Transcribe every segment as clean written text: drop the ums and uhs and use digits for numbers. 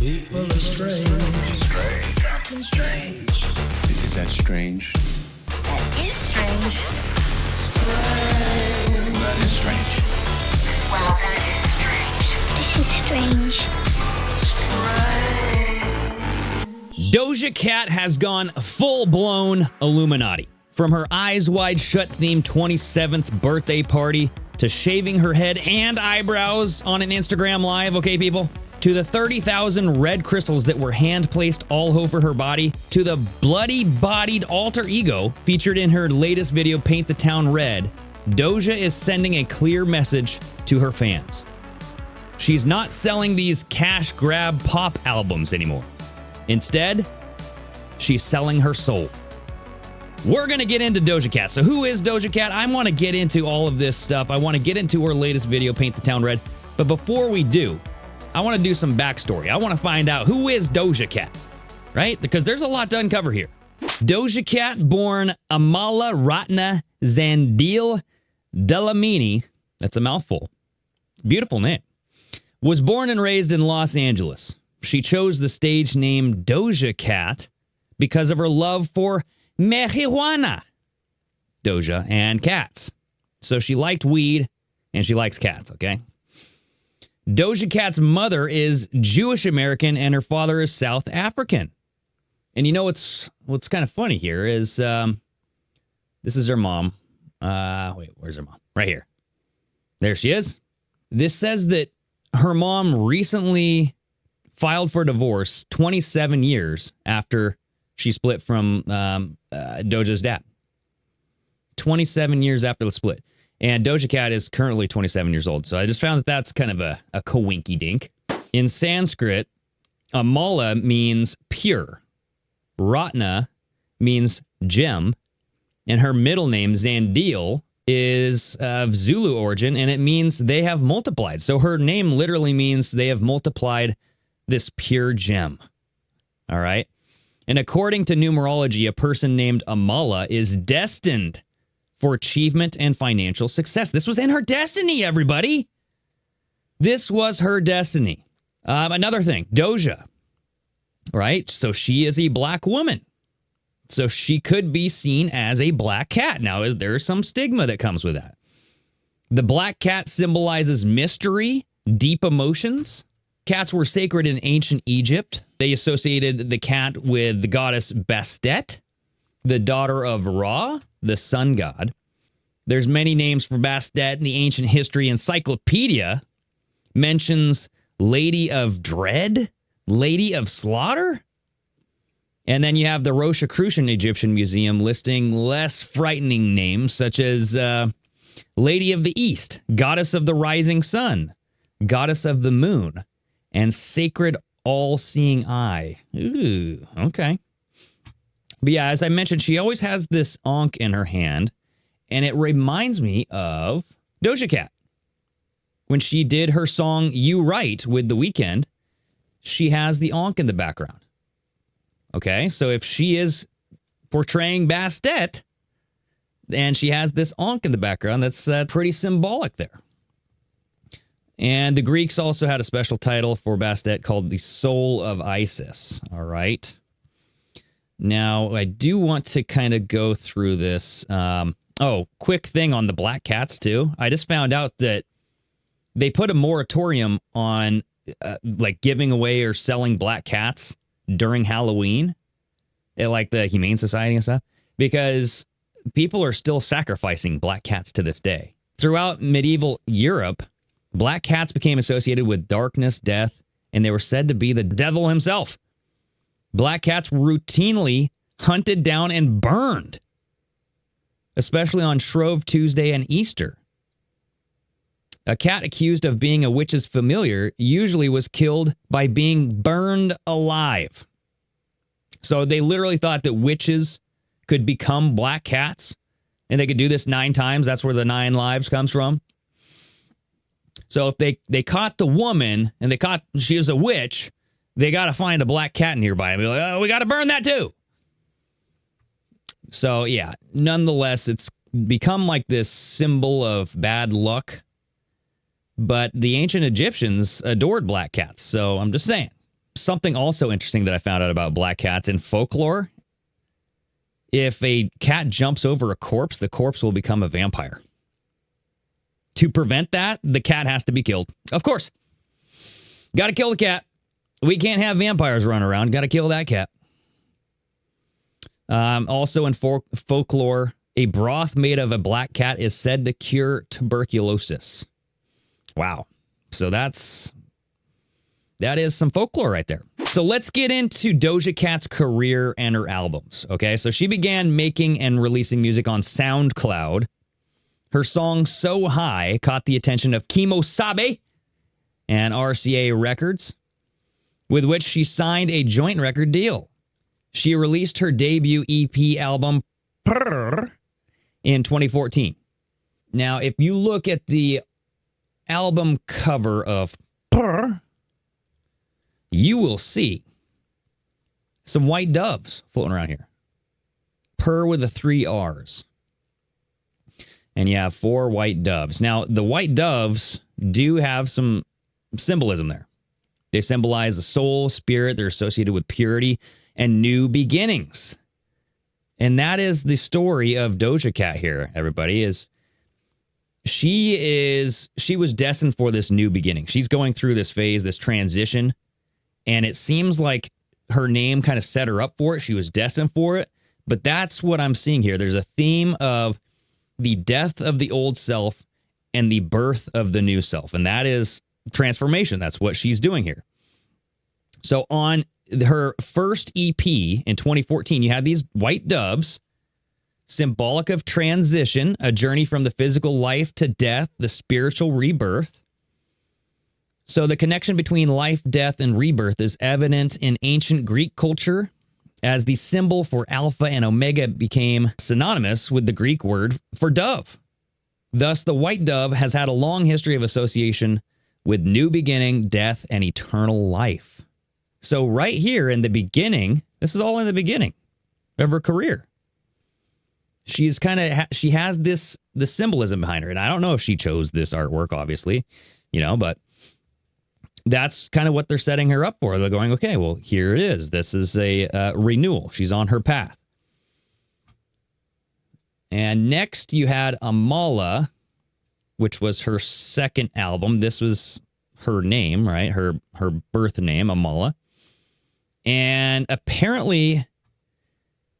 People are strange. Something strange. Is that strange? That is strange. That is strange. Wow, that is strange. This is strange. Doja Cat has gone full-blown Illuminati. From her Eyes Wide Shut themed 27th birthday party to shaving her head and eyebrows on an Instagram Live, okay, people? To the 30,000 red crystals that were hand-placed all over her body, to the bloody-bodied alter ego featured in her latest video, Paint the Town Red, Doja is sending a clear message to her fans. She's not selling these cash grab pop albums anymore. Instead, she's selling her soul. We're going to get into Doja Cat. So who is Doja Cat? I want to get into all of this stuff. I want to get into her latest video, Paint the Town Red. But before we do, I want to do some backstory. I want to find out who is Doja Cat, right? Because there's a lot to uncover here. Doja Cat, born Amala Ratna Zandil Delamini, that's a mouthful, beautiful name, was born and raised in Los Angeles. She chose the stage name Doja Cat because of her love for marijuana, Doja, and cats. So she liked weed and she likes cats, okay? Doja Cat's mother is Jewish American and her father is South African. And you know what's kind of funny here is this is her mom. Wait, where's her mom? Right here. There she is. This says that her mom recently filed for divorce 27 years after she split from Doja's dad. 27 years after the split. And Doja Cat is currently 27 years old. So I just found that that's kind of a coinky-dink. In Sanskrit, Amala means pure. Ratna means gem. And her middle name, Zandil, is of Zulu origin, and it means they have multiplied. So her name literally means they have multiplied this pure gem. All right? And according to numerology, a person named Amala is destined for achievement and financial success. This was in her destiny, everybody. This was her destiny. Another thing, Doja, right? So she is a black woman. So she could be seen as a black cat. Now, there's some stigma that comes with that. The black cat symbolizes mystery, deep emotions. Cats were sacred in ancient Egypt. They associated the cat with the goddess Bastet, the daughter of Ra, the sun god. There's many names for Bastet in the ancient history encyclopedia. Mentions Lady of Dread, Lady of Slaughter. And then you have the Rosicrucian Egyptian Museum listing less frightening names such as Lady of the East, Goddess of the Rising Sun, Goddess of the Moon, and Sacred All-Seeing Eye. Ooh, okay. But yeah, as I mentioned, she always has this ankh in her hand, and it reminds me of Doja Cat. When she did her song You Right with The Weeknd, she has the ankh in the background. Okay, so if she is portraying Bastet, and she has this ankh in the background, that's pretty symbolic there. And the Greeks also had a special title for Bastet called the Soul of Isis. All right. Now, I do want to kind of go through this. Quick thing on the black cats, too. I just found out that they put a moratorium on giving away or selling black cats during Halloween at like the Humane Society and stuff, because people are still sacrificing black cats to this day. Throughout medieval Europe, black cats became associated with darkness, death, and they were said to be the devil himself. Black cats were routinely hunted down and burned, especially on Shrove Tuesday and Easter. A cat accused of being a witch's familiar usually was killed by being burned alive. So they literally thought that witches could become black cats, and they could do this 9 times. That's where the 9 lives comes from. So if they caught the woman and they caught she was a witch, they got to find a black cat nearby and be like, oh, we got to burn that too. So yeah, nonetheless, it's become like this symbol of bad luck. But the ancient Egyptians adored black cats. So I'm just saying, something also interesting that I found out about black cats in folklore. If a cat jumps over a corpse, the corpse will become a vampire. To prevent that, the cat has to be killed. Of course. Got to kill the cat. We can't have vampires run around. Got to kill that cat. Also in folklore, a broth made of a black cat is said to cure tuberculosis. Wow. So that is some folklore right there. So let's get into Doja Cat's career and her albums. Okay, so she began making and releasing music on SoundCloud. Her song So High caught the attention of Kimo Sabe and RCA Records, with which she signed a joint record deal. She released her debut EP album Prrr in 2014. Now, if you look at the album cover of Prrr, you will see some white doves floating around here. Purr with the 3 R's. And you have 4 white doves. Now, the white doves do have some symbolism there. They symbolize the soul, spirit. They're associated with purity and new beginnings. And that is the story of Doja Cat here, everybody, she was destined for this new beginning. She's going through this phase, this transition, and it seems like her name kind of set her up for it. She was destined for it, but that's what I'm seeing here. There's a theme of the death of the old self and the birth of the new self, and that is transformation. That's what she's doing here. So on her first EP in 2014, you had these white doves, symbolic of transition, a journey from the physical life to death, the spiritual rebirth. So the connection between life, death, and rebirth is evident in ancient Greek culture, as the symbol for Alpha and Omega became synonymous with the Greek word for dove. Thus, the white dove has had a long history of association with new beginning, death, and eternal life. So right here in the beginning, this is all in the beginning of her career. She has the symbolism behind her. And I don't know if she chose this artwork, obviously, but that's kind of what they're setting her up for. They're going, okay, well, here it is. This is a renewal. She's on her path. And next you had Amala, which was her second album. This was her name, right? Her birth name, Amala. And apparently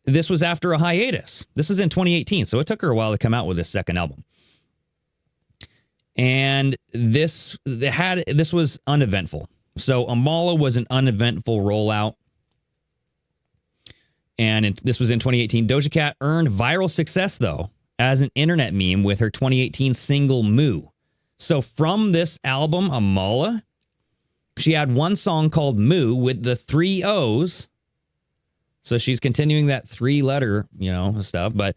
this was after a hiatus. This is in 2018, so it took her a while to come out with this second album. And this was uneventful. So Amala was an uneventful rollout. And this was in 2018. Doja Cat earned viral success, though, as an internet meme with her 2018 single Moo. So from this album, Amala, she had one song called Moo with the 3 O's. So she's continuing that 3-letter, stuff. But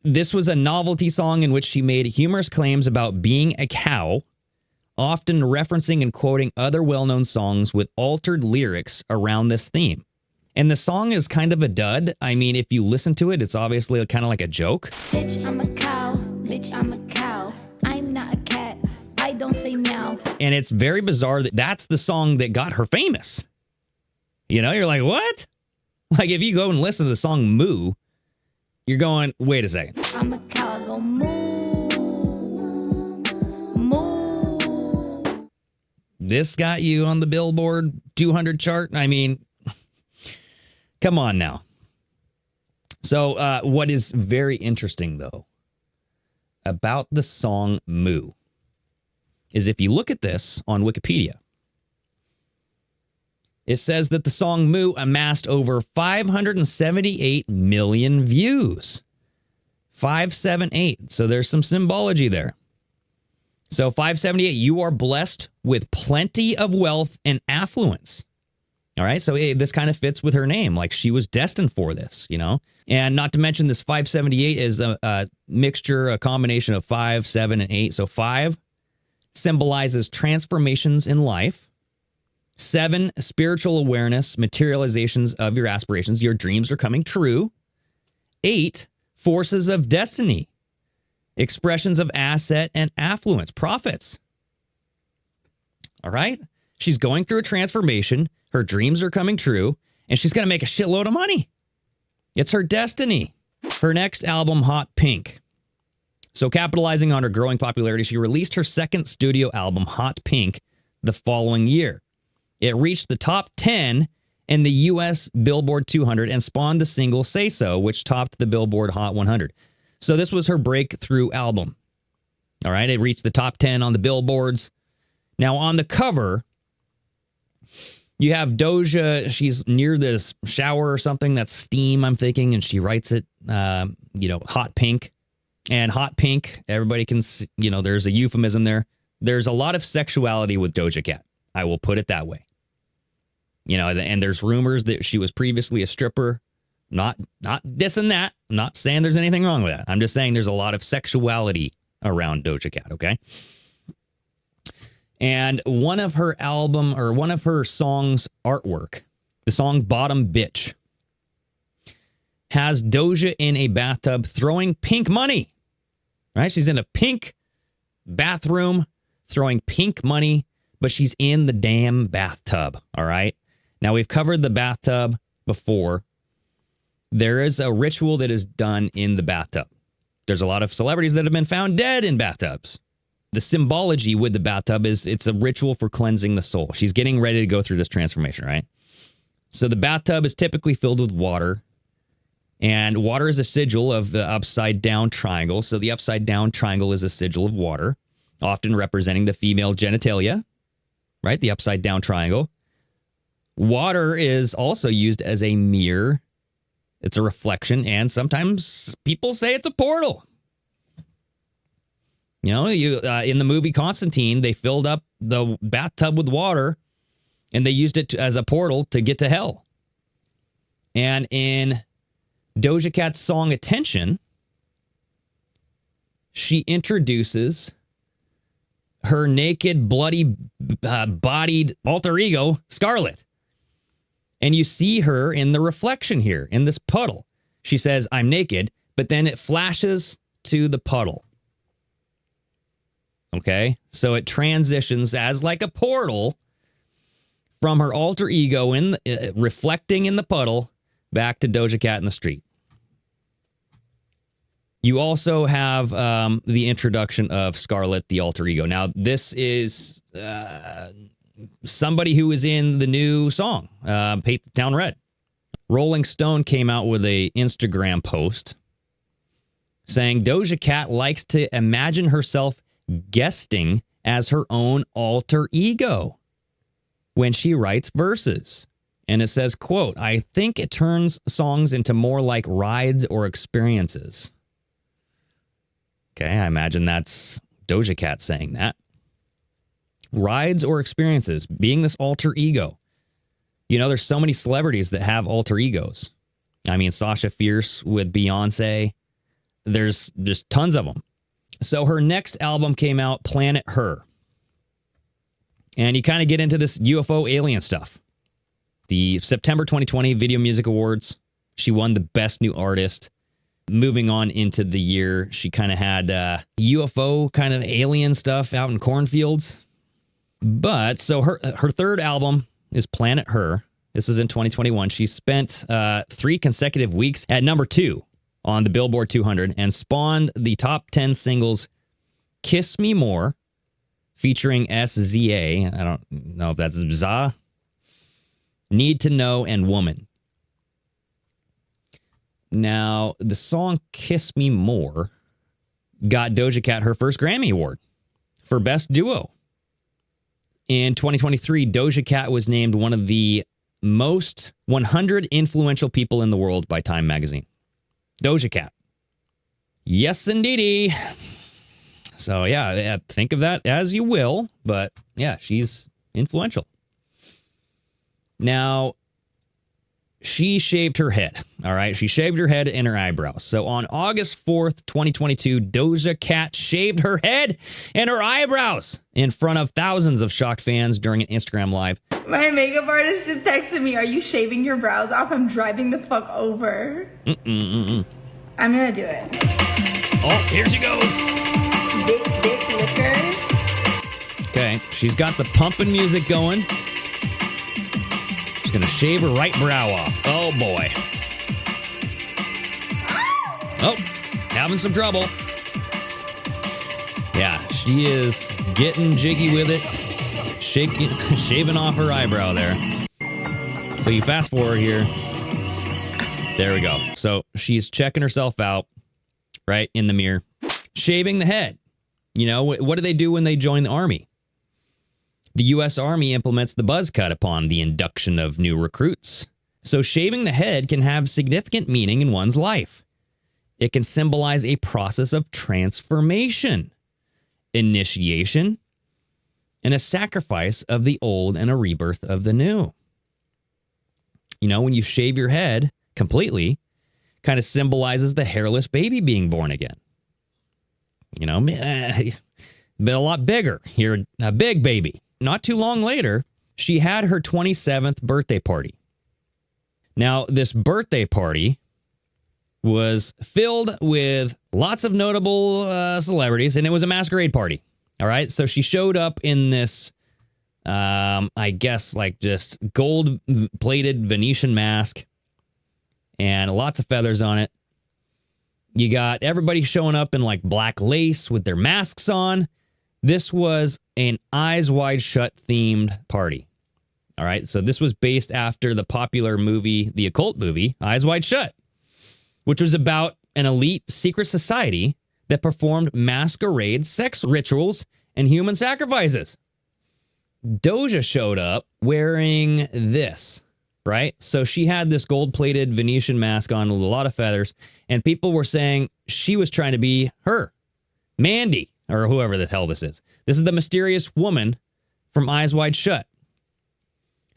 this was a novelty song in which she made humorous claims about being a cow, often referencing and quoting other well-known songs with altered lyrics around this theme. And the song is kind of a dud. I mean, if you listen to it, it's obviously kind of like a joke. Bitch, I'm a cow. Bitch, I'm a cow. I'm not a cat. I don't say meow. And it's very bizarre that that's the song that got her famous. You're like, what? Like, if you go and listen to the song Moo, you're going, wait a second. I'm a cow. I go moo. Moo. This got you on the Billboard 200 chart? I mean, come on now. So what is very interesting, though, about the song Moo is if you look at this on Wikipedia, it says that the song Moo amassed over 578 million views. 578. So there's some symbology there. So 578, you are blessed with plenty of wealth and affluence. All right, so this kind of fits with her name. Like, she was destined for this, And not to mention this 578 is a mixture, a combination of 5, 7, and 8. So 5 symbolizes transformations in life. 7, spiritual awareness, materializations of your aspirations. Your dreams are coming true. 8, forces of destiny, expressions of asset and affluence, profits. All right, she's going through a transformation. Her dreams are coming true, and she's going to make a shitload of money. It's her destiny. Her next album, Hot Pink. So capitalizing on her growing popularity, she released her second studio album, Hot Pink, the following year. It reached the top 10 in the U.S. Billboard 200 and spawned the single Say So, which topped the Billboard Hot 100. So this was her breakthrough album. All right, it reached the top 10 on the billboards. Now on the cover, you have Doja. She's near this shower or something. That's steam, I'm thinking, and she writes it, hot pink. And hot pink, everybody can see, there's a euphemism there. There's a lot of sexuality with Doja Cat. I will put it that way. And there's rumors that she was previously a stripper. Not dissing that. I'm not saying there's anything wrong with that. I'm just saying there's a lot of sexuality around Doja Cat, okay? And one of her songs' artwork, the song Bottom Bitch, has Doja in a bathtub throwing pink money. Right? She's in a pink bathroom throwing pink money, but she's in the damn bathtub. All right? Now, we've covered the bathtub before. There is a ritual that is done in the bathtub. There's a lot of celebrities that have been found dead in bathtubs. The symbology with the bathtub is it's a ritual for cleansing the soul. She's getting ready to go through this transformation, right? So the bathtub is typically filled with water. And water is a sigil of the upside down triangle. So the upside down triangle is a sigil of water, often representing the female genitalia, right? The upside down triangle. Water is also used as a mirror. It's a reflection, and sometimes people say it's a portal. In the movie Constantine, they filled up the bathtub with water, and they used it as a portal to get to hell. And in Doja Cat's song Attention, she introduces her naked, bloody, bodied alter ego, Scarlet. And you see her in the reflection here, in this puddle. She says, "I'm naked," but then it flashes to the puddle. Okay? So it transitions as like a portal from her alter ego reflecting in the puddle back to Doja Cat in the street. You also have the introduction of Scarlet, the alter ego. Now, this is somebody who is in the new song, Paint the Town Red. Rolling Stone came out with an Instagram post saying Doja Cat likes to imagine herself guesting as her own alter ego when she writes verses. And it says, quote, "I think it turns songs into more like rides or experiences." Okay, I imagine that's Doja Cat saying that. Rides or experiences, being this alter ego. There's so many celebrities that have alter egos. I mean, Sasha Fierce with Beyonce. There's just tons of them. So her next album came out, Planet Her. And you kind of get into this UFO alien stuff. The September 2020 Video Music Awards, she won the Best New Artist. Moving on into the year, she kind of had UFO kind of alien stuff out in cornfields. But so her third album is Planet Her. This is in 2021. She spent 3 consecutive weeks at number 2 on the Billboard 200 and spawned the top 10 singles Kiss Me More, featuring SZA. I don't know if that's ZA. Need to Know, and Woman. Now, the song Kiss Me More got Doja Cat her first Grammy Award for Best Duo. In 2023, Doja Cat was named one of the most 100 influential people in the world by Time magazine. Doja Cat. Yes, indeedy. So, yeah, think of that as you will. But, yeah, she's influential. Now, she shaved her head. All right. She shaved her head and her eyebrows. So on August 4th, 2022, Doja Cat shaved her head and her eyebrows in front of thousands of shocked fans during an Instagram Live. My makeup artist just texted me, "Are you shaving your brows off? I'm driving the fuck over." I'm gonna do it. Oh, here she goes. Dick liquor. Okay. She's got the pumping music going. going to shave her right brow off. Oh, boy. Oh, having some trouble. Yeah, she is getting jiggy with it, shaving off her eyebrow there. So you fast forward here. There we go. So she's checking herself out, right, in the mirror, shaving the head. You know, what do they do when they join the Army? The U.S. Army implements the buzz cut upon the induction of new recruits. So shaving the head can have significant meaning in one's life. It can symbolize a process of transformation, initiation, and a sacrifice of the old and a rebirth of the new. You know, when you shave your head completely, kind of symbolizes the hairless baby being born again. You know, been a lot bigger. You're a big baby. Not too long later, she had her 27th birthday party. Now, this birthday party was filled with lots of notable celebrities, and it was a masquerade party. All right, so she showed up in this, I guess, like just gold-plated Venetian mask and lots of feathers on it. You got everybody showing up in like black lace with their masks on. This was an Eyes Wide Shut themed party. All right, so this was based after the popular movie, the occult movie, Eyes Wide Shut, which was about an elite secret society that performed masquerade sex rituals and human sacrifices. Doja showed up wearing this, right? So she had this gold-plated Venetian mask on with a lot of feathers, and people were saying she was trying to be her, Mandy, or whoever the hell this is. This is the mysterious woman from Eyes Wide Shut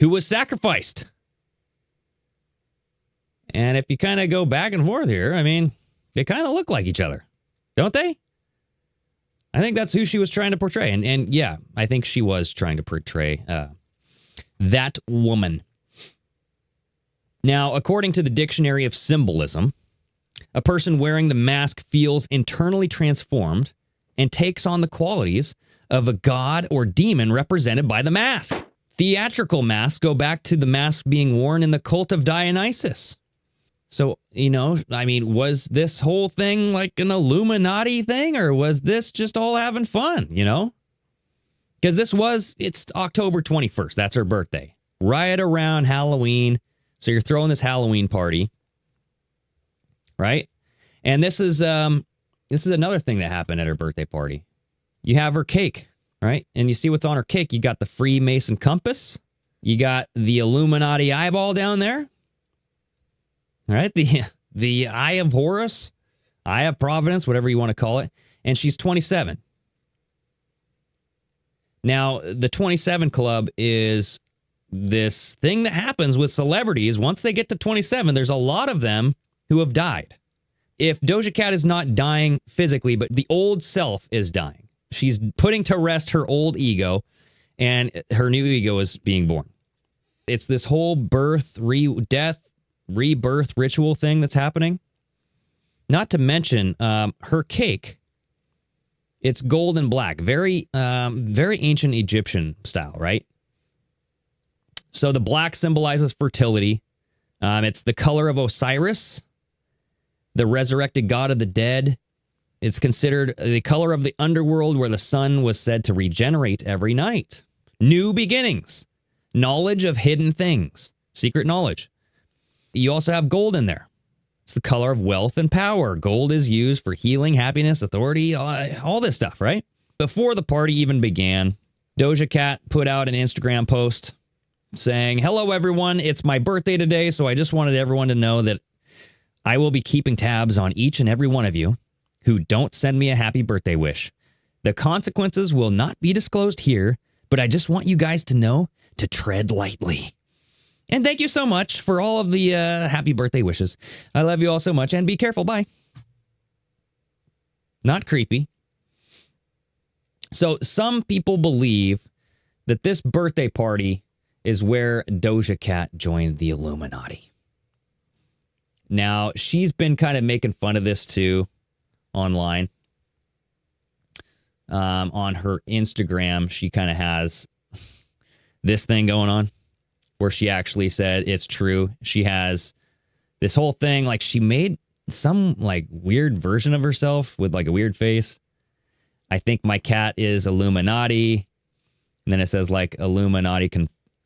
who was sacrificed. And if you kind of go back and forth here, I mean, they kind of look like each other, don't they? I think that's who she was trying to portray. And yeah, I think she was trying to portray that woman. Now, according to the Dictionary of Symbolism, a person wearing the mask feels internally transformed and takes on the qualities of a god or demon represented by the mask. Theatrical masks go back to the mask being worn in the cult of Dionysus. So, you know, I mean, was this whole thing like an Illuminati thing, or was this just all having fun, you know? Because it's October 21st. That's her birthday. Right around Halloween. So you're throwing this Halloween party, right? And this is another thing that happened at her birthday party. You have her cake, right? And you see what's on her cake. You got the Freemason compass. You got the Illuminati eyeball down there. All right, the Eye of Horus, Eye of Providence, whatever you want to call it. And she's 27. Now, the 27 Club is this thing that happens with celebrities. Once they get to 27, there's a lot of them who have died. If Doja Cat is not dying physically, but the old self is dying. She's putting to rest her old ego, and her new ego is being born. It's this whole birth, death, rebirth ritual thing that's happening. Not to mention her cake. It's gold and black, very ancient Egyptian style, right? So the black symbolizes fertility. It's the color of Osiris, the resurrected god of the dead. It's considered the color of the underworld where the sun was said to regenerate every night. New beginnings, knowledge of hidden things, secret knowledge. You also have gold in there. It's the color of wealth and power. Gold is used for healing, happiness, authority, all this stuff, right? Before the party even began, Doja Cat put out an Instagram post saying, "Hello, everyone. It's my birthday today, so I just wanted everyone to know that I will be keeping tabs on each and every one of you who don't send me a happy birthday wish. The consequences will not be disclosed here, but I just want you guys to know to tread lightly. And thank you so much for all of the happy birthday wishes. I love you all so much, and be careful. Bye." Not creepy. So some people believe that this birthday party is where Doja Cat joined the Illuminati. Now, she's been kind of making fun of this too online. On her Instagram, she kind of has this thing going on. where she actually said it's true. She has this whole thing, like she made some like weird version of herself with like a weird face. I think my cat is Illuminati. And then it says like Illuminati,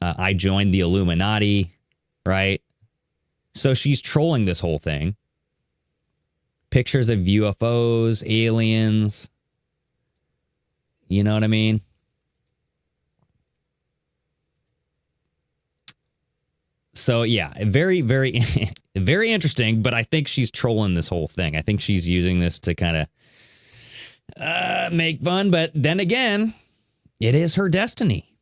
I joined the Illuminati, right? So she's trolling this whole thing. Pictures of UFOs, aliens. You know what I mean? So yeah, very, very, very interesting, but I think she's trolling this whole thing. I think she's using this to kind of make fun, but then again, it is her destiny.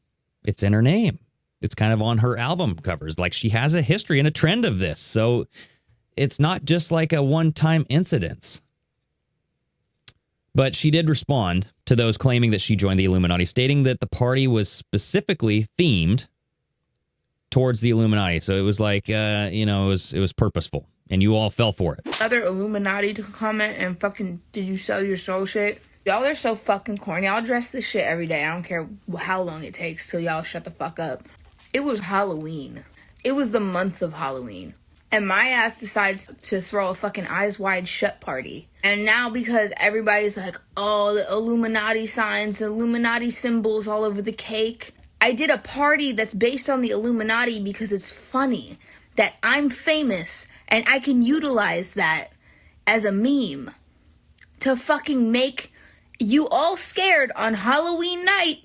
It's in her name. It's kind of on her album covers. Like she has a history and a trend of this. So it's not just like a one-time incident. But she did respond to those claiming that she joined the Illuminati, stating that the party was specifically themed towards the Illuminati. So it was like, it was purposeful, and you all fell for it. Other Illuminati to comment and fucking, did you sell your soul shit? Y'all are so fucking corny. Y'all dress this shit every day. I don't care how long it takes till y'all shut the fuck up. It was Halloween. It was the month of Halloween. And my ass decides to throw a fucking eyes wide shut party. And now because everybody's like, oh, the Illuminati signs, Illuminati symbols all over the cake. I did a party that's based on the Illuminati because it's funny that I'm famous and I can utilize that as a meme to fucking make you all scared on Halloween night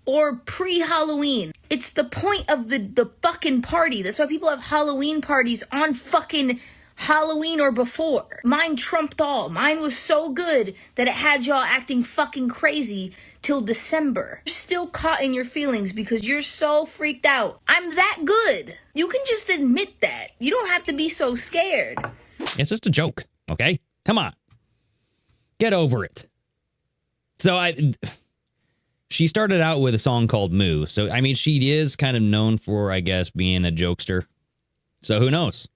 or pre-Halloween. It's the point of the fucking party. That's why people have Halloween parties on fucking Halloween or before. Mine trumped all. Mine was so good that it had y'all acting fucking crazy till December. You're still caught in your feelings because you're so freaked out. I'm that good. You can just admit that. You don't have to be so scared. It's just a joke, okay? Come on. Get over it. So she started out with a song called Moo. So, I mean, she is kind of known for, I guess, being a jokester. So who knows?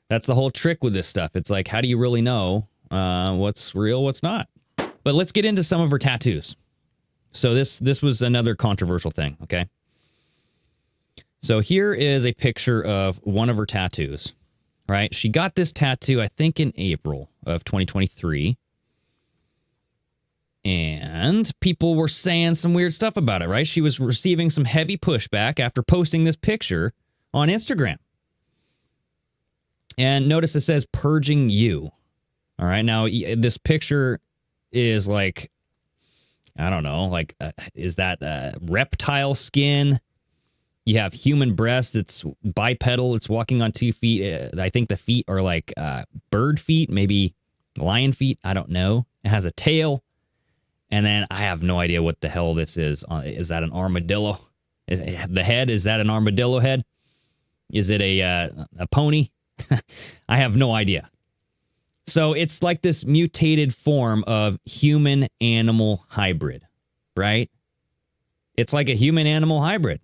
That's the whole trick with this stuff. It's like, how do you really know what's real, what's not? But let's get into some of her tattoos. So this was another controversial thing, okay? So here is a picture of one of her tattoos, right? She got this tattoo, I think, in April of 2023. And people were saying some weird stuff about it, right? She was receiving some heavy pushback after posting this picture on Instagram. And notice it says purging you. All right. Now, this picture is like, I don't know, like, is that reptile skin? You have human breasts. It's bipedal. It's walking on 2 feet. I think the feet are like bird feet, maybe lion feet. I don't know. It has a tail. And then I have no idea what the hell this is. Is that an armadillo? The head, is that an armadillo head? Is it a pony? I have no idea. So it's like this mutated form of human-animal hybrid, right? It's like a human-animal hybrid.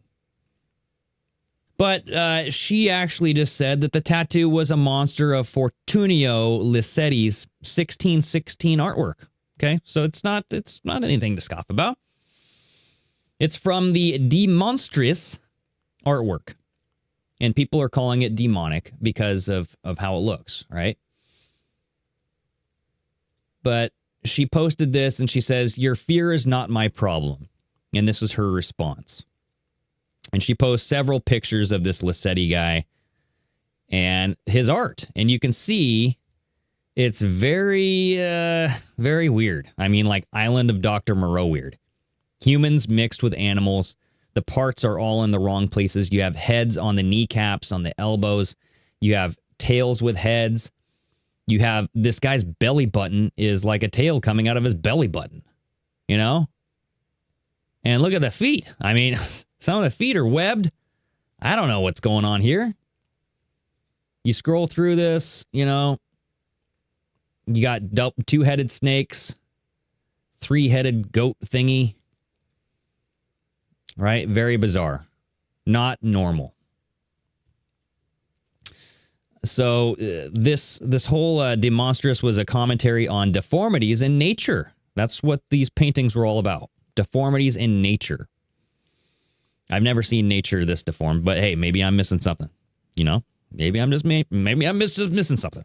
But she actually just said that the tattoo was a monster of Fortunio Lissetti's 1616 artwork. Okay, so it's not anything to scoff about. It's from the Demonstris artwork. And people are calling it demonic because of how it looks, right? But she posted this and she says, "Your fear is not my problem." And this is her response. And she posts several pictures of this Lissetti guy and his art. And you can see it's very, very weird. I mean, like Island of Dr. Moreau weird. Humans mixed with animals. The parts are all in the wrong places. You have heads on the kneecaps, on the elbows. You have tails with heads. You have this guy's belly button is like a tail coming out of his belly button, you know? And look at the feet. I mean, some of the feet are webbed. I don't know what's going on here. You scroll through this, you know, you got two-headed snakes, three-headed goat thingy. Right? Very bizarre. Not normal. So this whole Demonstris was a commentary on deformities in nature. That's what these paintings were all about. Deformities in nature. I've never seen nature this deformed, but hey, maybe I'm missing something. You know, maybe I'm just missing something.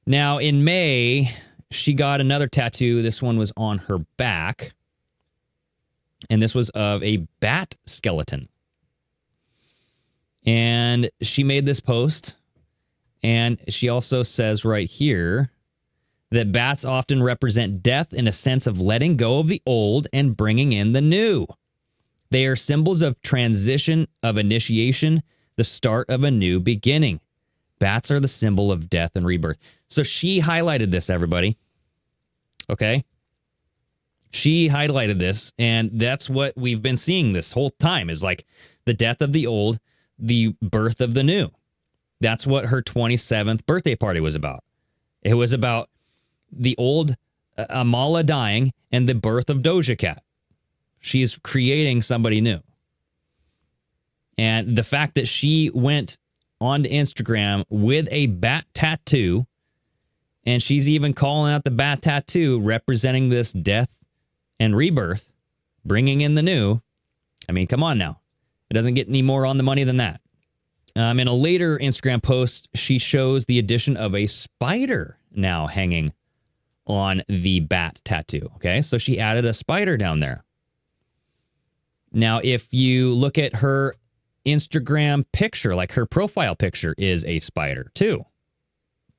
Now, in May, she got another tattoo. This one was on her back, and this was of a bat skeleton. And she made this post, and she also says right here that bats often represent death in a sense of letting go of the old and bringing in the new. They are symbols of transition, of initiation, the start of a new beginning. Bats are the symbol of death and rebirth. So she highlighted this, everybody. Okay? She highlighted this, and that's what we've been seeing this whole time, is like the death of the old, the birth of the new. That's what her 27th birthday party was about. It was about the old Amala dying and the birth of Doja Cat. She's creating somebody new. And the fact that she went onto Instagram with a bat tattoo, and she's even calling out the bat tattoo representing this death and rebirth, bringing in the new. I mean, come on now. It doesn't get any more on the money than that. In a later Instagram post, she shows the addition of a spider now hanging on the bat tattoo. Okay, so she added a spider down there. Now, if you look at her Instagram picture, like her profile picture is a spider too.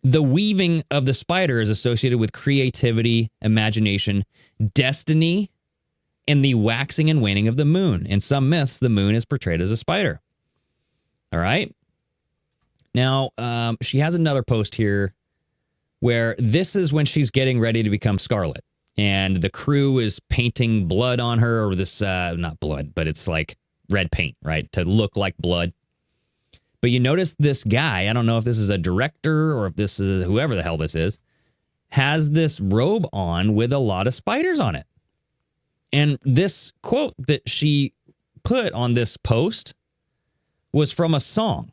The weaving of the spider is associated with creativity, imagination, destiny, and the waxing and waning of the moon. In some myths, the moon is portrayed as a spider. All right. Now, she has another post here where this is when she's getting ready to become Scarlet. And the crew is painting blood on her, or this, not blood, but it's like red paint, right? To look like blood. But you notice this guy, I don't know if this is a director or if this is whoever the hell this is, has this robe on with a lot of spiders on it. And this quote that she put on this post was from a song.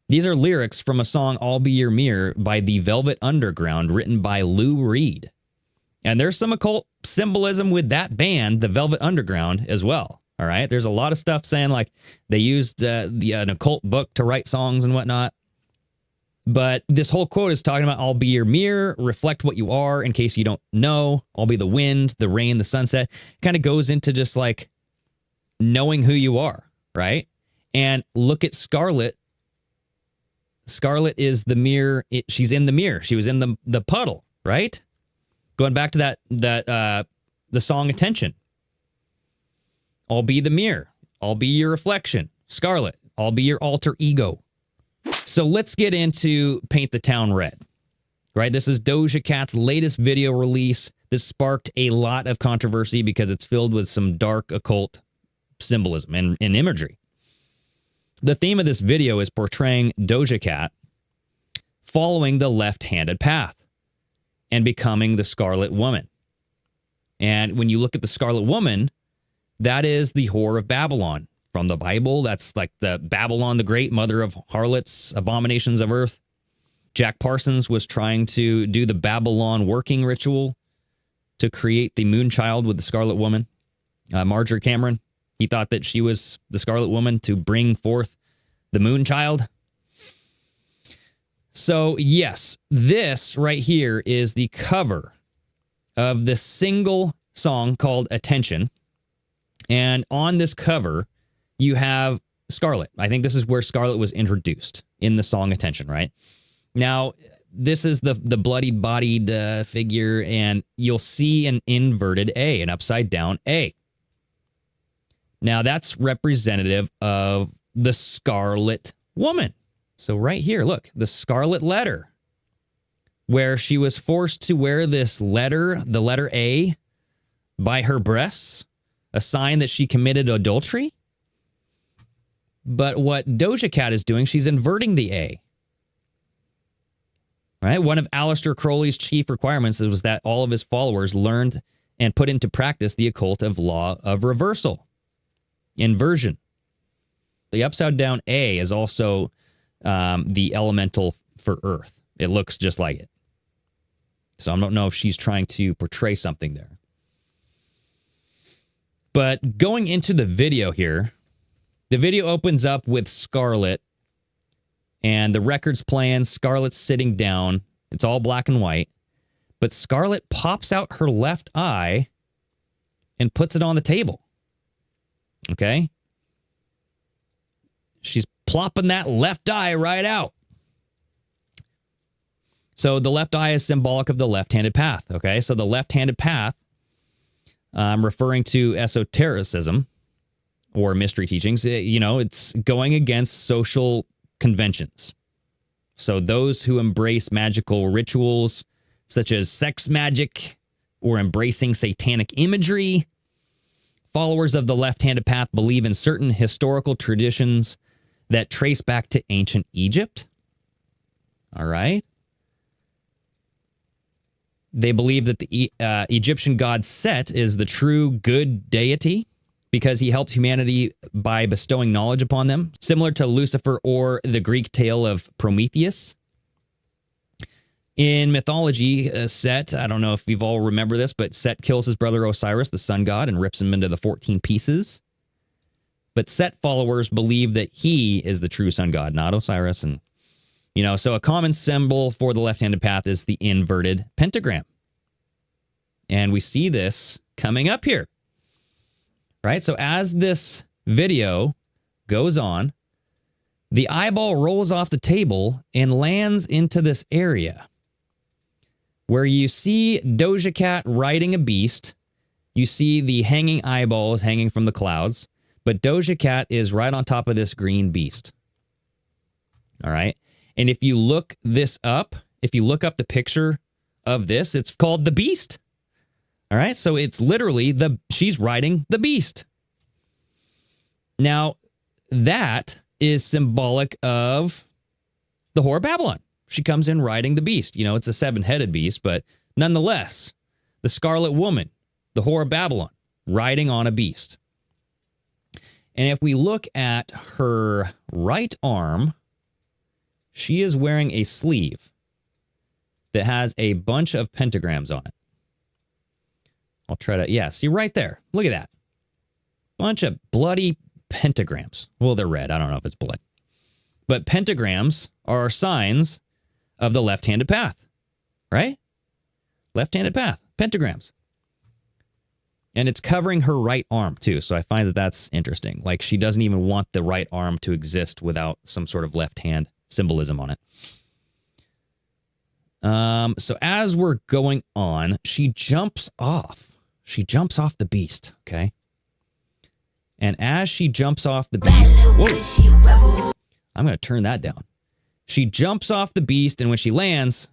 These are lyrics from a song, I'll Be Your Mirror, by the Velvet Underground, written by Lou Reed. And there's some occult symbolism with that band, the Velvet Underground, as well. All right. There's a lot of stuff saying like they used an occult book to write songs and whatnot. But this whole quote is talking about I'll be your mirror, reflect what you are in case you don't know. I'll be the wind, the rain, the sunset. Kind of goes into just like knowing who you are. Right. And look at Scarlet. Scarlet is the mirror. She's in the mirror. She was in the puddle. Right. Going back to the song Attention. I'll be the mirror. I'll be your reflection. Scarlet, I'll be your alter ego. So let's get into Paint the Town Red. Right? This is Doja Cat's latest video release. This sparked a lot of controversy because it's filled with some dark occult symbolism and imagery. The theme of this video is portraying Doja Cat following the left-handed path and becoming the Scarlet Woman. And when you look at the Scarlet Woman, that is the whore of Babylon from the Bible. That's like the Babylon the Great, mother of harlots, abominations of earth. Jack Parsons was trying to do the Babylon working ritual to create the moon child with the Scarlet Woman. Marjorie Cameron, he thought that she was the Scarlet Woman to bring forth the moon child. So yes, this right here is the cover of the single song called Attention. And on this cover, you have Scarlet. I think this is where Scarlet was introduced in the song Attention, right? Now, this is the bloody-bodied figure, and you'll see an inverted A, an upside-down A. Now, that's representative of the Scarlet Woman. So right here, look, the Scarlet Letter, where she was forced to wear this letter, the letter A, by her breasts, a sign that she committed adultery. But what Doja Cat is doing, she's inverting the A. Right? One of Aleister Crowley's chief requirements was that all of his followers learned and put into practice the occult of law of reversal, inversion. The upside down A is also the elemental for Earth. It looks just like it. So I don't know if she's trying to portray something there. But going into the video here, the video opens up with Scarlet and the record's playing. Scarlet's sitting down. It's all black and white. But Scarlet pops out her left eye and puts it on the table. Okay? She's plopping that left eye right out. So the left eye is symbolic of the left-handed path. Okay? So the left-handed path, I'm referring to esotericism or mystery teachings. It's going against social conventions. So those who embrace magical rituals such as sex magic or embracing satanic imagery, followers of the left-handed path believe in certain historical traditions that trace back to ancient Egypt. All right. They believe that the Egyptian god Set is the true good deity because he helped humanity by bestowing knowledge upon them, similar to Lucifer or the Greek tale of Prometheus. In mythology, Set, I don't know if you've all remember this, but Set kills his brother Osiris, the sun god, and rips him into the 14 pieces. But Set followers believe that he is the true sun god, not Osiris. And, so a common symbol for the left-handed path is the inverted pentagram. And we see this coming up here. Right? So as this video goes on, the eyeball rolls off the table and lands into this area where you see Doja Cat riding a beast. You see the hanging eyeballs hanging from the clouds, but Doja Cat is right on top of this green beast. All right. And if you look this up, if you look up the picture of this, it's called the beast. All right. So it's literally she's riding the beast. Now, that is symbolic of the whore of Babylon. She comes in riding the beast. It's a 7-headed beast, but nonetheless, the Scarlet Woman, the whore of Babylon, riding on a beast. And if we look at her right arm, she is wearing a sleeve that has a bunch of pentagrams on it. I'll try to, see right there. Look at that. Bunch of bloody pentagrams. Well, they're red. I don't know if it's blood. But pentagrams are signs of the left-handed path, right? Left-handed path, pentagrams. And it's covering her right arm, too. So I find that that's interesting. Like, she doesn't even want the right arm to exist without some sort of left-hand symbolism on it. So as we're going on, she jumps off. She jumps off the beast, okay? And as she jumps off the beast... Whoa, I'm going to turn that down. She jumps off the beast, and when she lands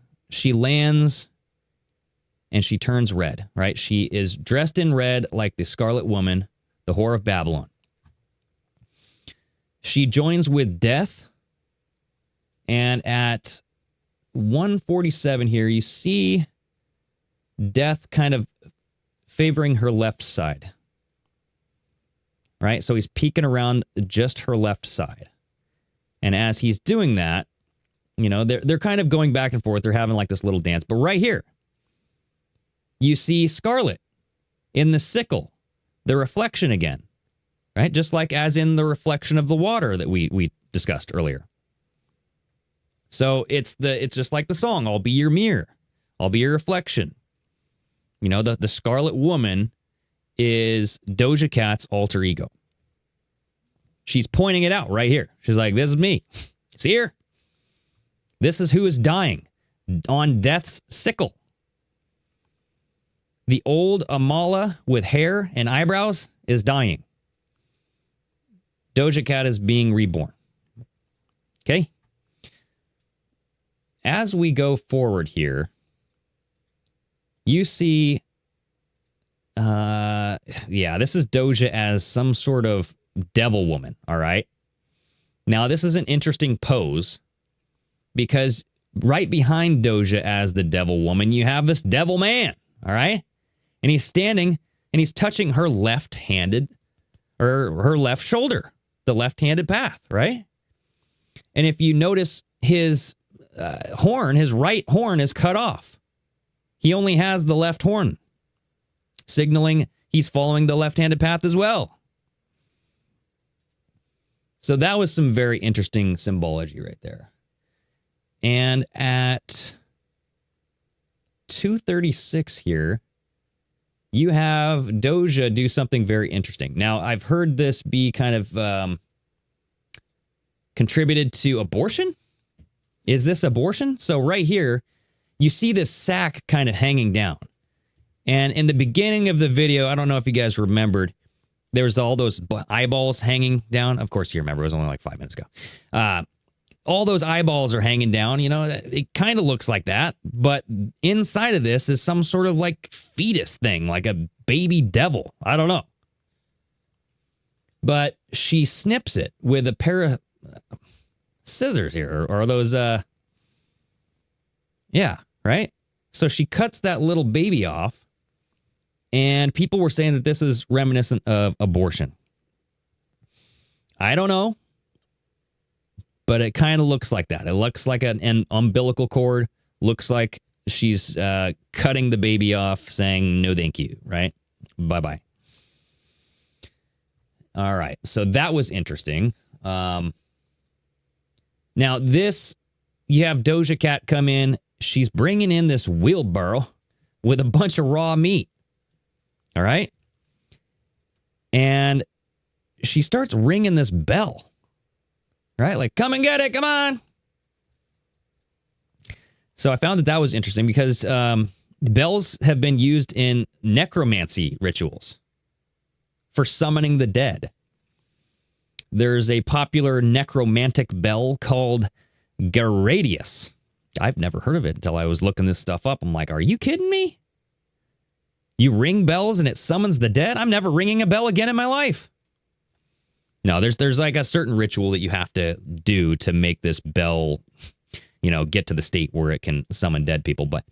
and she turns red, right? She is dressed in red like the Scarlet Woman, the whore of Babylon. She joins with Death, and at 147 here, you see Death kind of favoring her left side. Right? So he's peeking around just her left side. And as he's doing that, they're kind of going back and forth. They're having like this little dance. But right here, you see Scarlet in the sickle, the reflection again. Right? Just like as in the reflection of the water that we discussed earlier. So it's just like the song, I'll be your mirror. I'll be your reflection. The Scarlet Woman is Doja Cat's alter ego. She's pointing it out right here. She's like, this is me. It's here. This is who is dying on death's sickle. The old Amala with hair and eyebrows is dying. Doja Cat is being reborn. Okay? As we go forward here, you see, this is Doja as some sort of devil woman, all right? Now, this is an interesting pose because right behind Doja as the devil woman, you have this devil man, all right? And he's standing and he's touching her left-handed, or her left shoulder, the left-handed path, right? And if you notice his horn, his right horn is cut off. He only has the left horn, signaling he's following the left-handed path as well. So that was some very interesting symbology right there. And at 2:36 here, you have Doja do something very interesting. Now, I've heard this be kind of contributed to abortion. Is this abortion? So right here, you see this sack kind of hanging down. And in the beginning of the video, I don't know if you guys remembered, there was all those eyeballs hanging down. Of course, you remember. It was only like 5 minutes ago. All those eyeballs are hanging down. You know, it kind of looks like that. But inside of this is some sort of like fetus thing, like a baby devil. I don't know. But she snips it with a pair of scissors here. Or those, yeah, right? So she cuts that little baby off. And people were saying that this is reminiscent of abortion. I don't know. But it kind of looks like that. It looks like an umbilical cord. Looks like she's cutting the baby off, saying, no, thank you, right? Bye-bye. All right. So that was interesting. Now, this, you have Doja Cat come in. She's bringing in this wheelbarrow with a bunch of raw meat. All right? And she starts ringing this bell. Right? Like, come and get it. Come on. So I found that was interesting because bells have been used in necromancy rituals for summoning the dead. There's a popular necromantic bell called Garadius. I've never heard of it until I was looking this stuff up. I'm like, are you kidding me? You ring bells and it summons the dead? I'm never ringing a bell again in my life. No, there's like a certain ritual that you have to do to make this bell, you know, get to the state where it can summon dead people. But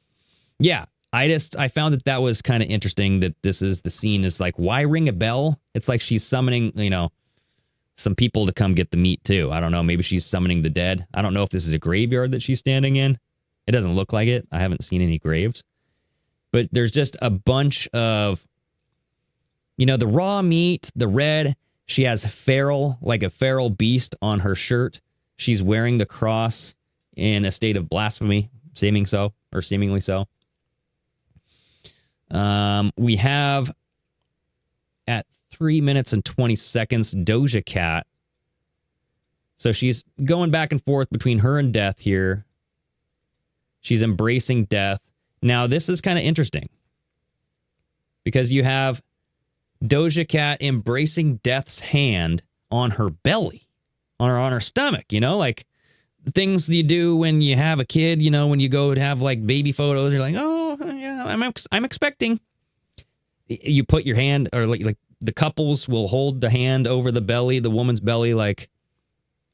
yeah, I found that was kind of interesting that this is the scene is like, why ring a bell? It's like she's summoning, you know, some people to come get the meat too. I don't know. Maybe she's summoning the dead. I don't know if this is a graveyard that she's standing in. It doesn't look like it. I haven't seen any graves. But there's just a bunch of, you know, the raw meat, the red. She has feral, like a feral beast on her shirt. She's wearing the cross in a state of blasphemy, seemingly so. We have at 3 minutes and 20 seconds, Doja Cat. So she's going back and forth between her and death here. She's embracing death. Now, this is kind of interesting because you have Doja Cat embracing death's hand on her belly, on her stomach, you know, like things you do when you have a kid, you know, when you go to have like baby photos, you're like, oh, yeah, I'm expecting. You put your hand, or like the couples will hold the hand over the belly, the woman's belly, like,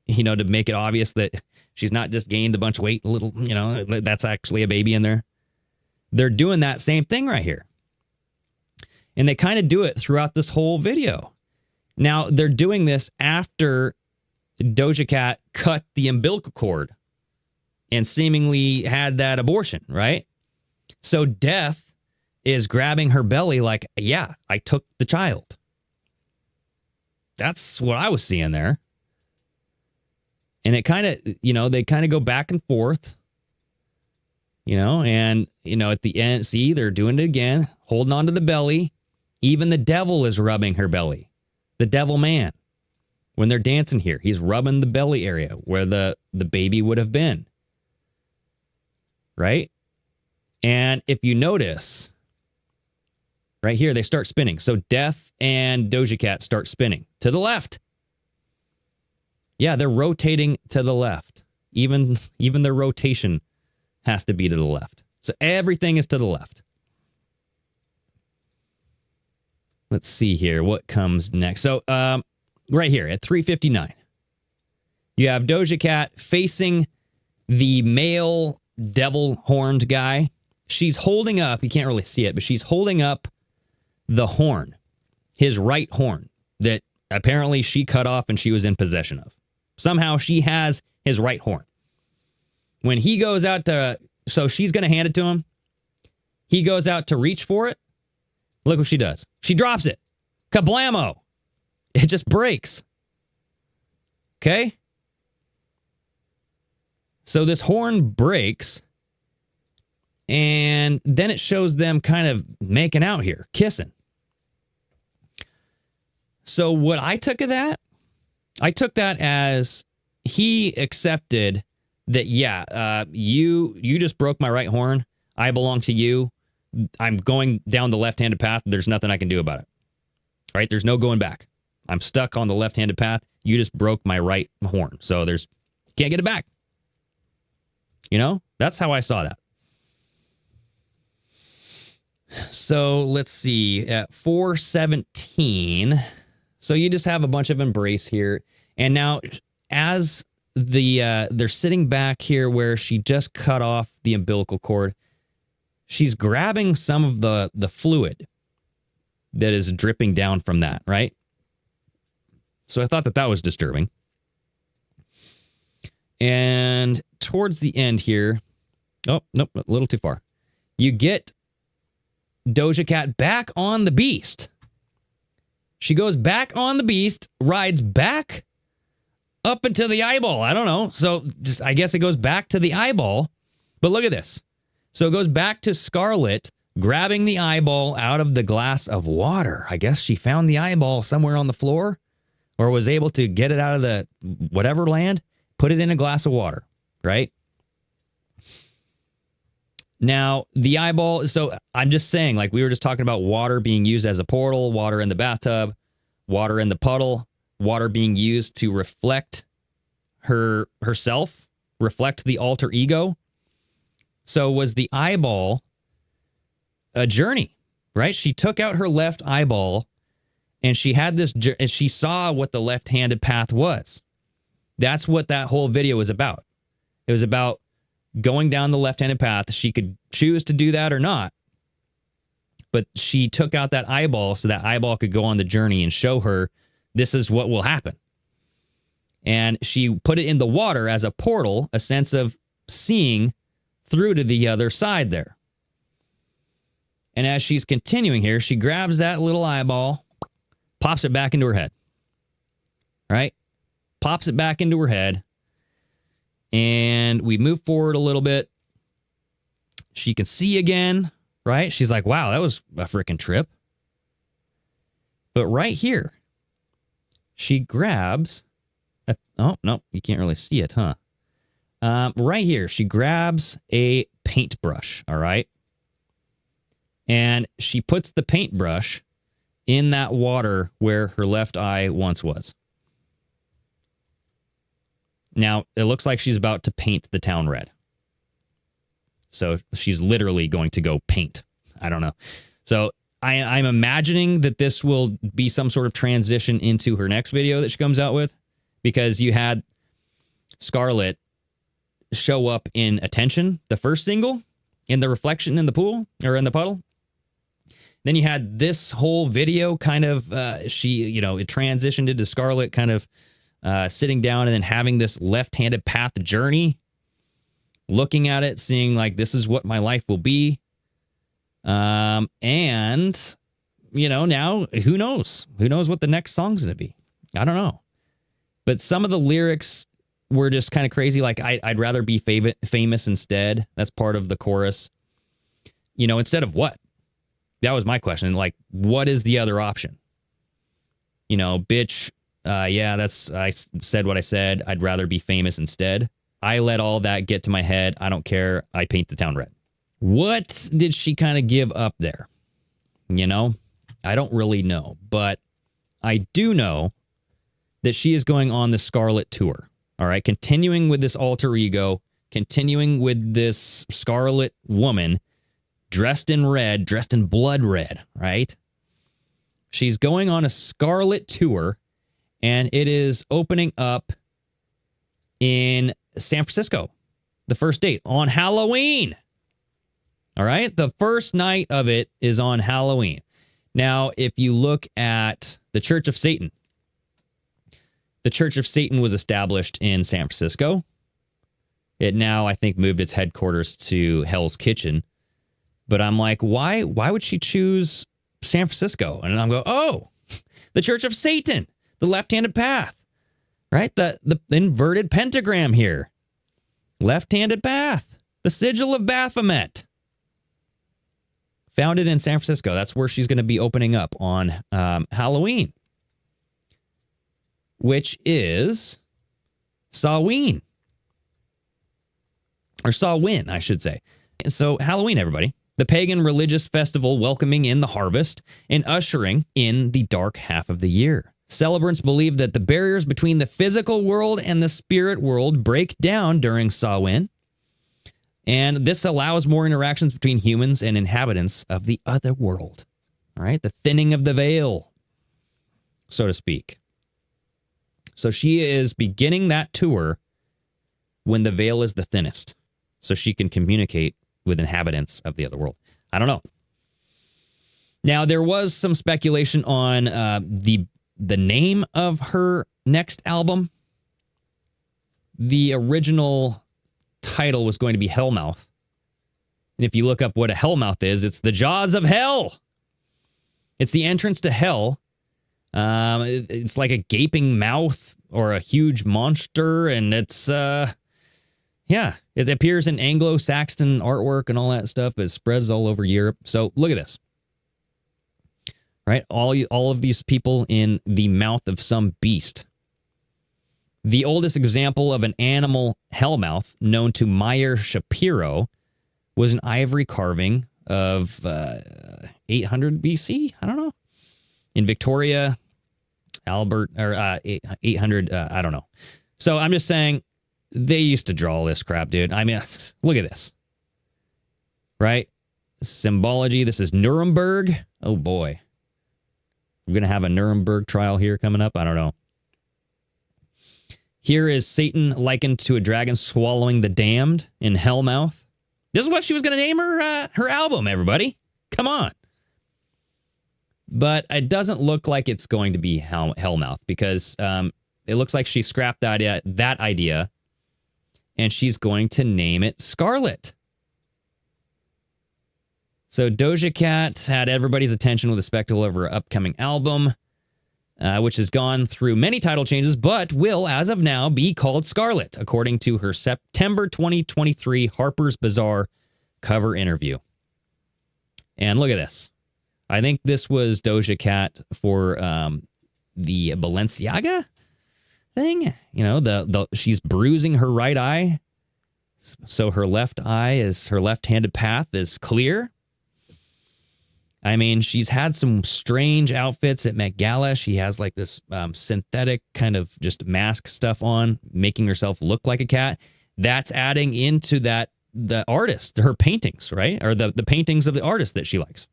you know, to make it obvious that she's not just gained a bunch of weight, a little, you know, that's actually a baby in there. They're doing that same thing right here. And they kind of do it throughout this whole video. Now, they're doing this after Doja Cat cut the umbilical cord and seemingly had that abortion, right? So death is grabbing her belly like, yeah, I took the child. That's what I was seeing there. And it kind of, you know, they kind of go back and forth. You know, and, you know, at the end, see, they're doing it again, holding on to the belly. Even the devil is rubbing her belly. The devil man. When they're dancing here, he's rubbing the belly area where the baby would have been. Right? And if you notice, right here, they start spinning. So Death and Doja Cat start spinning to the left. Yeah, they're rotating to the left. Even their rotation has to be to the left. So everything is to the left. Let's see here what comes next. So right here at 3:59, you have Doja Cat facing the male devil horned guy. She's holding up, you can't really see it, but she's holding up the horn, his right horn that apparently she cut off and she was in possession of. Somehow she has his right horn. When he goes out to, so she's going to hand it to him. He goes out to reach for it. Look what she does. She drops it. Kablamo. It just breaks. Okay? So this horn breaks, and then it shows them kind of making out here, kissing. So what I took of that, I took that as he accepted that, yeah, you just broke my right horn. I belong to you. I'm going down the left-handed path. There's nothing I can do about it. All right? There's no going back. I'm stuck on the left-handed path. You just broke my right horn. So can't get it back. You know? That's how I saw that. So let's see. At 4:17. So you just have a bunch of embrace here. And now as they're sitting back here where she just cut off the umbilical cord, she's grabbing some of the fluid that is dripping down from that, right? So I thought that was disturbing. And towards the end here, oh, nope, a little too far. You get Doja Cat back on the beast. She goes back on the beast, rides back up into the eyeball. I don't know. So I guess it goes back to the eyeball. But look at this. So it goes back to Scarlet grabbing the eyeball out of the glass of water. I guess she found the eyeball somewhere on the floor or was able to get it out of the whatever land, put it in a glass of water, right? Now, the eyeball, so I'm just saying, like we were just talking about water being used as a portal, water in the bathtub, water in the puddle, water being used to reflect herself, reflect the alter ego. So was the eyeball a journey, right? She took out her left eyeball and she had this, and she saw what the left-handed path was. That's what that whole video was about. It was about going down the left-handed path. She could choose to do that or not. But she took out that eyeball so that eyeball could go on the journey and show her this is what will happen. And she put it in the water as a portal, a sense of seeing through to the other side there. And as she's continuing here, she grabs that little eyeball, pops it back into her head. Right? Pops it back into her head. And we move forward a little bit. She can see again, right? She's like, wow, that was a freaking trip. But right here, she grabs, oh, no, you can't really see it, huh? Right here, she grabs a paintbrush, all right? And she puts the paintbrush in that water where her left eye once was. Now, it looks like she's about to paint the town red. So she's literally going to go paint. I don't know. So I'm imagining that this will be some sort of transition into her next video that she comes out with, because you had Scarlet show up in Attention, the first single, in the reflection in the pool or in the puddle. Then you had this whole video kind of, it transitioned into Scarlet kind of sitting down and then having this left-handed path journey, looking at it, seeing like, this is what my life will be. And, now who knows? Who knows what the next song's going to be? I don't know. But some of the lyrics were just kind of crazy. Like, I'd rather be famous instead. That's part of the chorus. Instead of what? That was my question. Like, what is the other option? Bitch, I said what I said. I'd rather be famous instead. I let all that get to my head. I don't care. I paint the town red. What did she kind of give up there? I don't really know, but I do know that she is going on the Scarlet tour. All right. Continuing with this alter ego, continuing with this Scarlet woman dressed in red, dressed in blood red, right? She's going on a Scarlet tour, and it is opening up in San Francisco. The first date on Halloween. All right. The first night of it is on Halloween. Now, if you look at the Church of Satan, the Church of Satan was established in San Francisco. It now, I think, moved its headquarters to Hell's Kitchen. But I'm like, why would she choose San Francisco. And I'm going, oh, the Church of Satan, the left-handed path, right? The inverted pentagram here. Left-handed path, the sigil of Baphomet. Founded in San Francisco. That's where she's going to be opening up on Halloween, which is Samhain. Or Samhain, I should say. So Halloween, everybody. The pagan religious festival welcoming in the harvest and ushering in the dark half of the year. Celebrants believe that the barriers between the physical world and the spirit world break down during Samhain. And this allows more interactions between humans and inhabitants of the other world. All right, the thinning of the veil, so to speak. So she is beginning that tour when the veil is the thinnest, so she can communicate with inhabitants of the other world. I don't know. Now, there was some speculation on the name of her next album. The original title was going to be Hellmouth. And if you look up what a Hellmouth is, it's the jaws of hell. It's the entrance to hell. It's like a gaping mouth or a huge monster, and it's it appears in Anglo-Saxon artwork and all that stuff. It spreads all over Europe. So look at this. Right? All of these people in the mouth of some beast. The oldest example of an animal hellmouth, known to Meyer Shapiro, was an ivory carving of 800 BC. I don't know. In Victoria, Albert, or 800, I don't know. So I'm just saying, they used to draw all this crap, dude. I mean, look at this. Right? Symbology. This is Nuremberg. Oh, boy. We're going to have a Nuremberg trial here coming up. I don't know. Here is Satan likened to a dragon swallowing the damned in Hellmouth. This is what she was going to name her album, everybody. Come on. But it doesn't look like it's going to be Hellmouth, because it looks like she scrapped that idea, and she's going to name it Scarlet. So Doja Cat had everybody's attention with a spectacle of her upcoming album, which has gone through many title changes, but will, as of now, be called Scarlet, according to her September 2023 Harper's Bazaar cover interview. And look at this. I think this was Doja Cat for the Balenciaga thing. You know, she's bruising her right eye, so her left left-handed path is clear. I mean, she's had some strange outfits at Met Gala. She has like this synthetic kind of just mask stuff on, making herself look like a cat. That's adding into that the artist, her paintings, right? Or the paintings of the artist that she likes.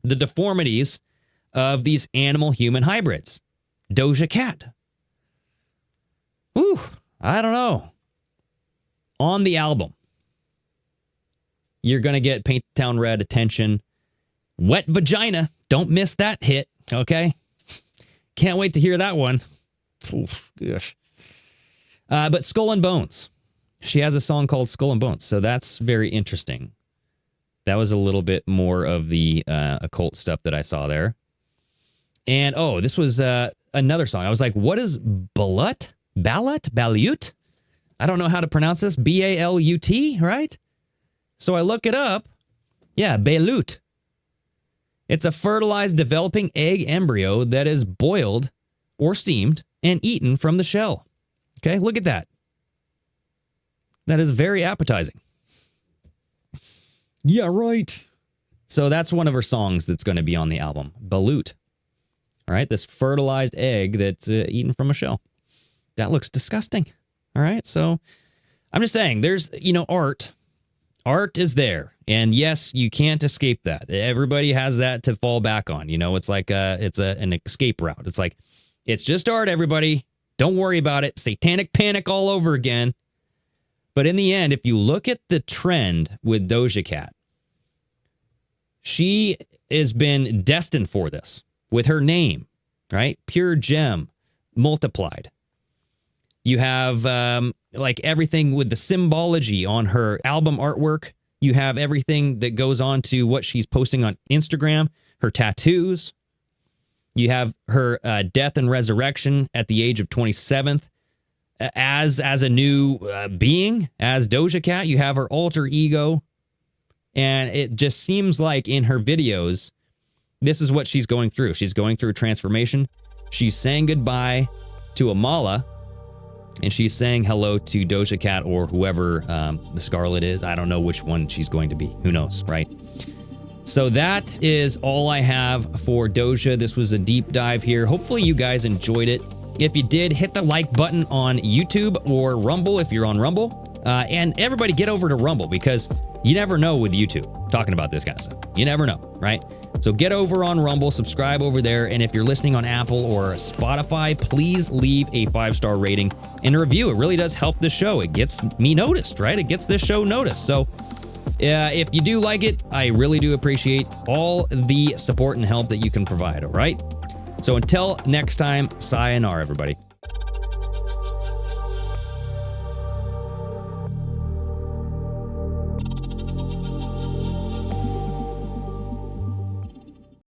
The deformities of these animal-human hybrids. Doja Cat. Ooh, I don't know. On the album, you're going to get Paint the Town Red attention. Wet Vagina. Don't miss that hit, okay? Can't wait to hear that one. Oof, gosh. But Skull and Bones. She has a song called Skull and Bones, so that's very interesting. That was a little bit more of the occult stuff that I saw there. And, this was another song. I was like, what is Balut? Balut? I don't know how to pronounce this. B-A-L-U-T, right? So I look it up. Yeah, Balut. It's a fertilized developing egg embryo that is boiled or steamed and eaten from the shell. Okay, look at that. That is very appetizing. Yeah, right. So that's one of her songs that's going to be on the album, Balut. All right, this fertilized egg that's eaten from a shell. That looks disgusting. All right, so I'm just saying, there's, art. Art is there. And yes, you can't escape that. Everybody has that to fall back on. It's like an escape route. It's like, it's just art, everybody. Don't worry about it. Satanic panic all over again. But in the end, if you look at the trend with Doja Cat, she has been destined for this with her name, right? Pure gem multiplied. You have like everything with the symbology on her album artwork. You have everything that goes on to what she's posting on Instagram, her tattoos. You have her death and resurrection at the age of 27th as a new being, as Doja Cat. You have her alter ego. And it just seems like in her videos, this is what she's going through. She's going through a transformation. She's saying goodbye to Amala, and she's saying hello to Doja Cat or whoever the Scarlet is. I don't know which one she's going to be. Who knows, right? So that is all I have for Doja. This was a deep dive here. Hopefully you guys enjoyed it. If you did, hit the like button on YouTube or Rumble if you're on Rumble. And everybody get over to Rumble because you never know with YouTube talking about this kind of stuff. You never know, right? So get over on Rumble, subscribe over there. And if you're listening on Apple or Spotify, please leave a 5-star rating and a review. It really does help the show. It gets me noticed, right? It gets this show noticed. So if you do like it, I really do appreciate all the support and help that you can provide, all right? So until next time, sayonara, everybody.